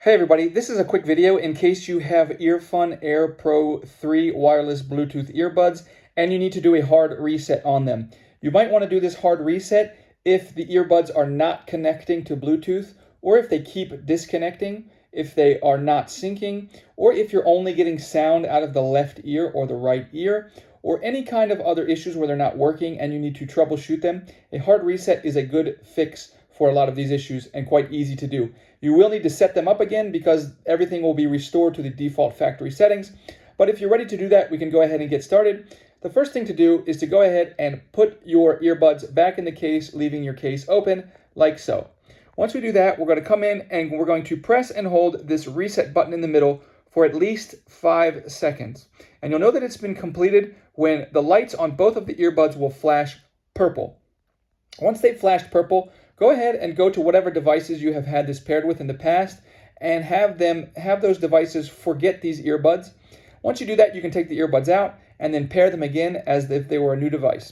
Hey everybody, this is a quick video in case you have Earfun Air Pro 3 wireless Bluetooth earbuds and you need to do a hard reset on them. You might want to do this hard reset if the earbuds are not connecting to Bluetooth, or if they keep disconnecting, if they are not syncing, or if you're only getting sound out of the left ear or the right ear, or any kind of other issues where they're not working and you need to troubleshoot them. A hard reset is a good fix for a lot of these issues and quite easy to do. You will need to set them up again because everything will be restored to the default factory settings. But if you're ready to do that, we can go ahead and get started. The first thing to do is to go ahead and put your earbuds back in the case, leaving your case open like so. Once we do that, we're going to come in and we're going to press and hold this reset button in the middle for at least 5 seconds. And you'll know that it's been completed when the lights on both of the earbuds will flash purple. Once they've flashed purple, go ahead and go to whatever devices you have had this paired with in the past and have those devices forget these earbuds. Once you do that, you can take the earbuds out and then pair them again as if they were a new device.